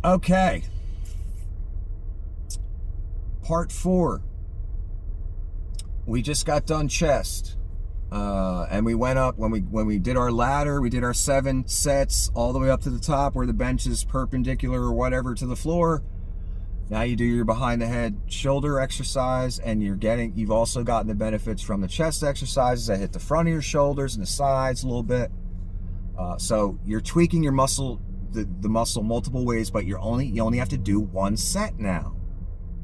Okay. Part 4. We just got done chest. And we went up, when we did our ladder, we did our 7 sets all the way up to the top where the bench is perpendicular or whatever to the floor. Now you do your behind the head shoulder exercise, and you've also gotten the benefits from the chest exercises that hit the front of your shoulders and the sides a little bit. So you're tweaking your muscle, the muscle multiple ways, but you only have to do 1 set now.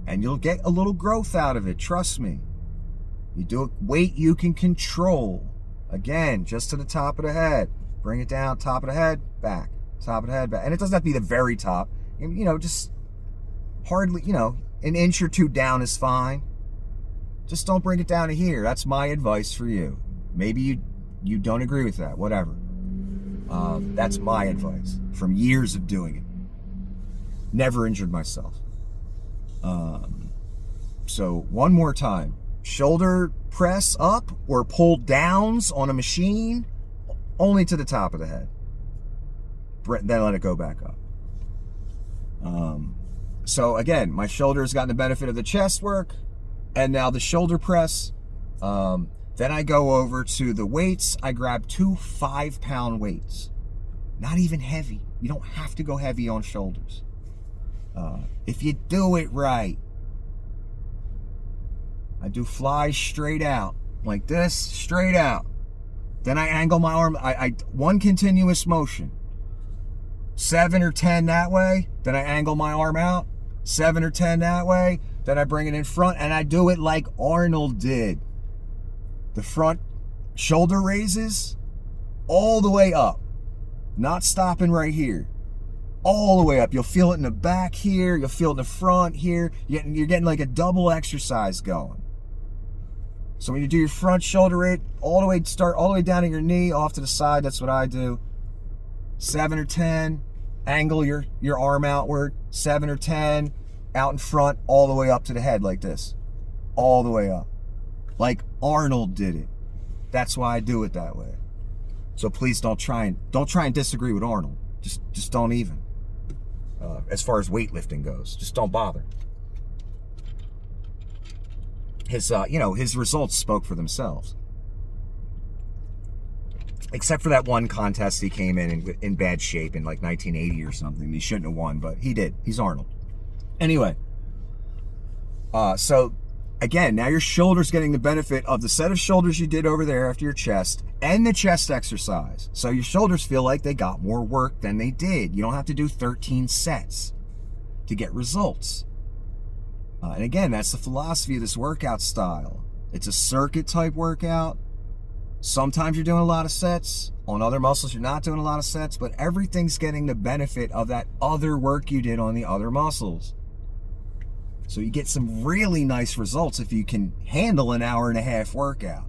And you'll get a little growth out of it, trust me. You do a weight you can control. Again, just to the top of the head. Bring it down, top of the head, back. Top of the head, back. And it doesn't have to be the very top. Just hardly, an inch or 2 down is fine. Just don't bring it down to here. That's my advice for you. Maybe you don't agree with that, whatever. That's my advice from years of doing it. Never injured myself. So one more time. Shoulder press up or pull downs on a machine only to the top of the head. Then let it go back up. So again, my shoulder has gotten the benefit of the chest work and now the shoulder press. Then I go over to the weights. I grab 2 5-pound weights. Not even heavy. You don't have to go heavy on shoulders. If you do it right. I do flies straight out, like this, straight out. Then I angle my arm, one continuous motion. 7 or 10 that way, then I angle my arm out. 7 or 10 that way, then I bring it in front, and I do it like Arnold did. The front shoulder raises all the way up, not stopping right here. All the way up. You'll feel it in the back here, you'll feel it in the front here. You're getting like a double exercise going. So when you do your front shoulder raise, start all the way down at your knee, off to the side. That's what I do. 7 or 10, angle your arm outward. 7 or 10, out in front, all the way up to the head like this. All the way up. Like Arnold did it. That's why I do it that way. So please don't try and disagree with Arnold. Just don't even. As far as weightlifting goes, just don't bother. His results spoke for themselves. Except for that one contest he came in bad shape in like 1980 or something. He shouldn't have won, but he did. He's Arnold. Anyway, so again, now your shoulder's getting the benefit of the set of shoulders you did over there after your chest and the chest exercise. So your shoulders feel like they got more work than they did. You don't have to do 13 sets to get results. And again, that's the philosophy of this workout style. It's a circuit type workout. Sometimes you're doing a lot of sets. On other muscles, you're not doing a lot of sets, but everything's getting the benefit of that other work you did on the other muscles. So you get some really nice results if you can handle an 1.5-hour workout.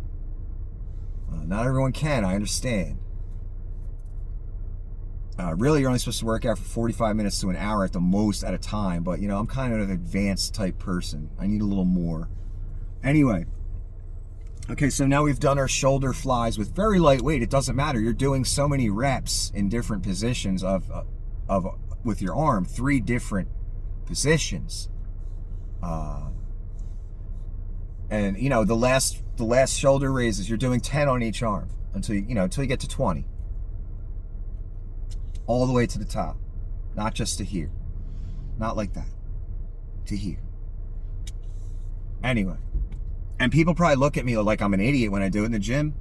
Not everyone can, I understand. Really, you're only supposed to work out for 45 minutes to an hour at the most at a time, but I'm kind of an advanced type person. I need a little more. Anyway, okay, so now we've done our shoulder flies with very light weight. It doesn't matter. You're doing so many reps in different positions with your arm, 3 different positions. And the last shoulder raises, you're doing 10 on each arm until you get to 20. All the way to the top, not just to here. Not like that. To here. Anyway. And people probably look at me like I'm an idiot when I do it in the gym.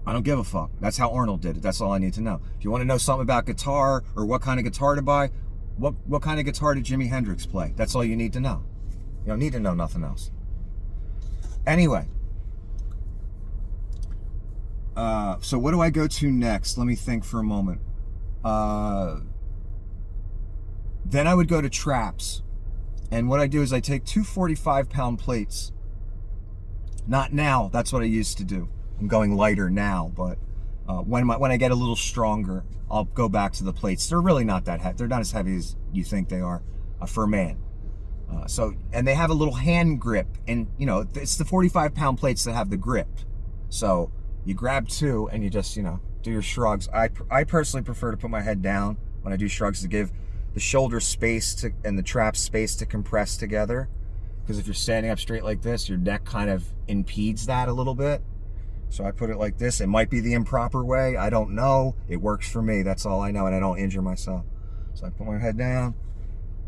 I don't give a fuck. That's how Arnold did it. That's all I need to know. If you want to know something about guitar or what kind of guitar to buy, what kind of guitar did Jimi Hendrix play? That's all you need to know. You don't need to know nothing else. Anyway. So what do I go to next? Let me think for a moment. Then I would go to traps. And what I do is I take 2 45-pound plates. Not now. That's what I used to do. I'm going lighter now, but when I get a little stronger, I'll go back to the plates. They're really not that heavy. They're not as heavy as you think they are for a man. And they have a little hand grip, and it's the 45-pound plates that have the grip. So you grab 2 and you just do your shrugs. I personally prefer to put my head down when I do shrugs to give the shoulder space to and the trap space to compress together. Because if you're standing up straight like this, your neck kind of impedes that a little bit. So I put it like this. It might be the improper way. I don't know. It works for me. That's all I know, and I don't injure myself. So I put my head down,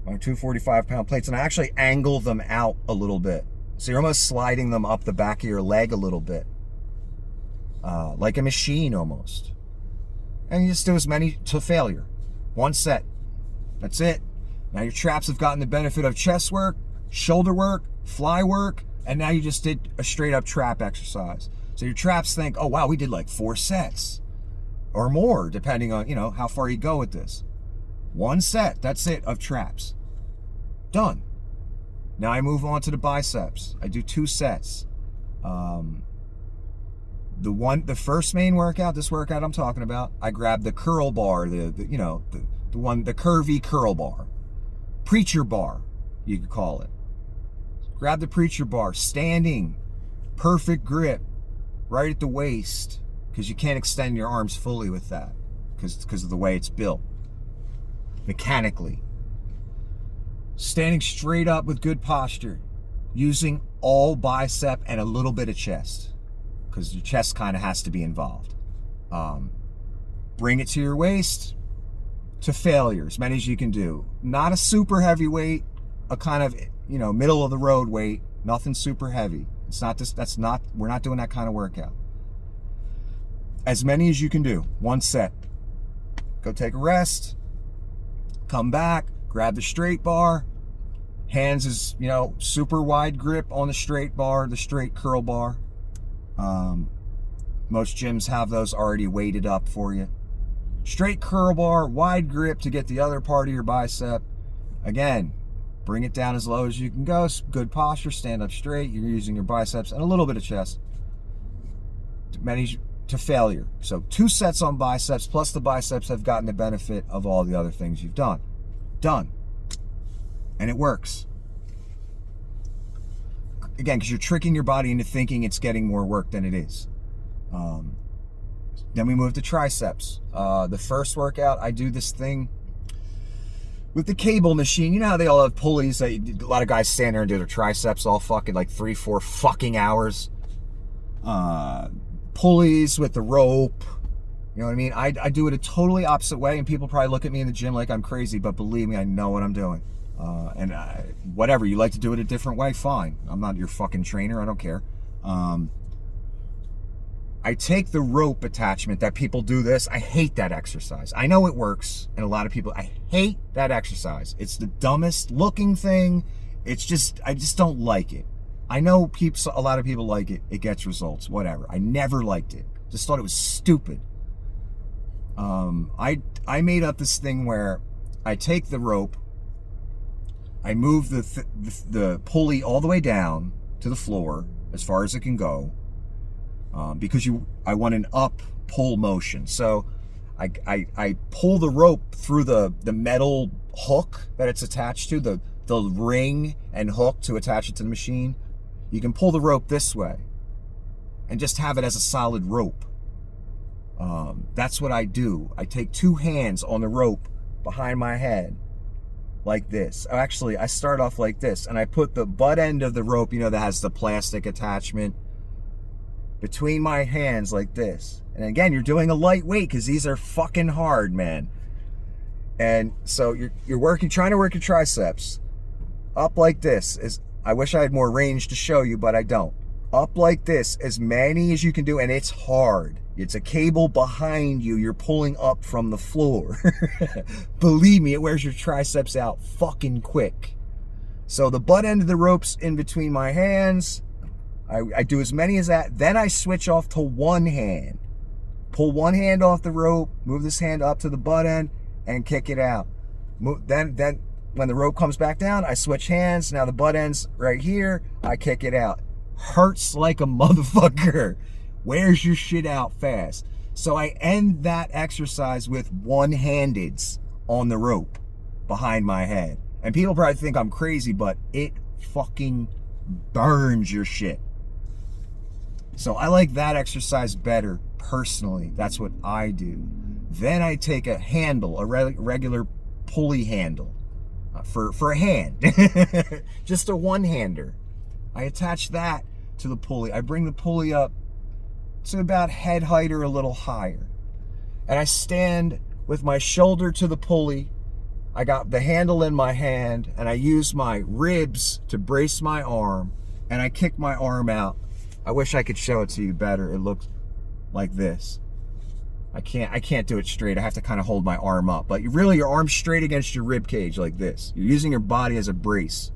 my 245-pound plates, and I actually angle them out a little bit. So you're almost sliding them up the back of your leg a little bit. Like a machine almost. And you just do as many to failure. 1 set. That's it. Now your traps have gotten the benefit of chest work, shoulder work, fly work, and now you just did a straight up trap exercise. So your traps think, oh wow, we did like 4 sets or more, depending on, how far you go with this. 1 set, that's it, of traps. Done. Now I move on to the biceps. I do 2 sets. The first main workout, this workout I'm talking about, I grab the curl bar, the curvy curl bar. Preacher bar, you could call it. Grab the preacher bar, standing, perfect grip, right at the waist, because you can't extend your arms fully with that, because of the way it's built, mechanically. Standing straight up with good posture, using all bicep and a little bit of chest, because your chest kind of has to be involved. Bring it to your waist, to failure, as many as you can do. Not a super heavy weight, a kind of, middle of the road weight, nothing super heavy. It's not this, we're not doing that kind of workout. As many as you can do, 1 set. Go take a rest, come back, grab the straight bar. Hands is, super wide grip on the straight bar, the straight curl bar. Most gyms have those already weighted up for you. Straight curl bar, wide grip to get the other part of your bicep. Again, bring it down as low as you can go. Good posture, stand up straight. You're using your biceps and a little bit of chest. Many to failure. So 2 sets on biceps, plus the biceps have gotten the benefit of all the other things you've done. Done. And it works. Again, because you're tricking your body into thinking it's getting more work than it is. Then we move to triceps. The first workout, I do this thing with the cable machine. You know how they all have pulleys? A lot of guys stand there and do their triceps all fucking like 3-4 fucking hours. Pulleys with the rope. You know what I mean? I do it a totally opposite way, and people probably look at me in the gym like I'm crazy, but believe me, I know what I'm doing. Whatever, you like to do it a different way, fine. I'm not your fucking trainer, I don't care. I take the rope attachment that people do this. I hate that exercise. I know it works, and a lot of people, I hate that exercise. It's the dumbest looking thing. It's just, I just don't like it. I know a lot of people like it. It gets results, whatever. I never liked it. Just thought it was stupid. I made up this thing where I take the rope, I move the pulley all the way down to the floor as far as it can go, because I want an up pull motion. So I pull the rope through the metal hook that it's attached to, the ring and hook to attach it to the machine. You can pull the rope this way and just have it as a solid rope. That's what I do. I take 2 hands on the rope behind my head like this. Actually, I start off like this, and I put the butt end of the rope, that has the plastic attachment, between my hands like this. And again, you're doing a light weight because these are fucking hard, man. And so you're trying to work your triceps up like this. I wish I had more range to show you, but I don't. Up like this, as many as you can do, and it's hard. It's a cable behind you. You're pulling up from the floor. Believe me, it wears your triceps out fucking quick. So the butt end of the rope's in between my hands. I do as many as that. Then I switch off to 1 hand. Pull 1 hand off the rope, move this hand up to the butt end, and kick it out. Then when the rope comes back down, I switch hands. Now the butt end's right here. I kick it out. Hurts like a motherfucker. Wears your shit out fast. So I end that exercise with 1-handeds on the rope behind my head. And people probably think I'm crazy, but it fucking burns your shit. So I like that exercise better personally. That's what I do. Then I take a handle, a regular pulley handle for a hand, just a one-hander. I attach that to the pulley. I bring the pulley up to about head height or a little higher. And I stand with my shoulder to the pulley. I got the handle in my hand, and I use my ribs to brace my arm, and I kick my arm out. I wish I could show it to you better. It looks like this. I can't do it straight. I have to kind of hold my arm up. But really, your arm's straight against your rib cage like this. You're using your body as a brace.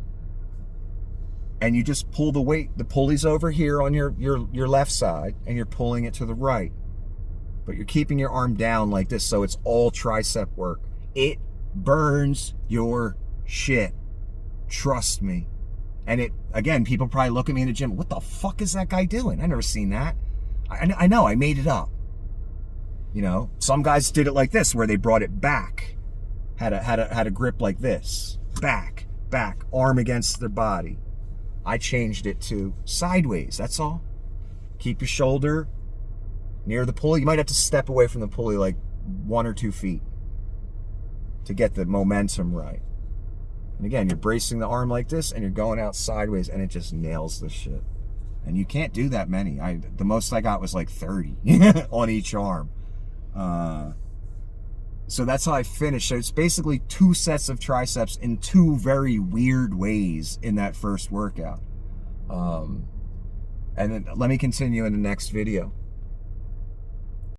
And you just pull the weight. The pulley's over here on your left side, and you're pulling it to the right. But you're keeping your arm down like this, so it's all tricep work. It burns your shit. Trust me. And it, again, people probably look at me in the gym, what the fuck is that guy doing? I've never seen that. I know, I made it up. You know, some guys did it like this, where they brought it back. Had a grip like this. Back, arm against their body. I changed it to sideways, that's all. Keep your shoulder near the pulley. You might have to step away from the pulley like 1 or 2 feet to get the momentum right. And again, you're bracing the arm like this, and you're going out sideways, and it just nails the shit. And you can't do that many. The most I got was like 30 on each arm. So that's how I finished. So it's basically 2 sets of triceps in 2 very weird ways in that first workout. And then let me continue in the next video.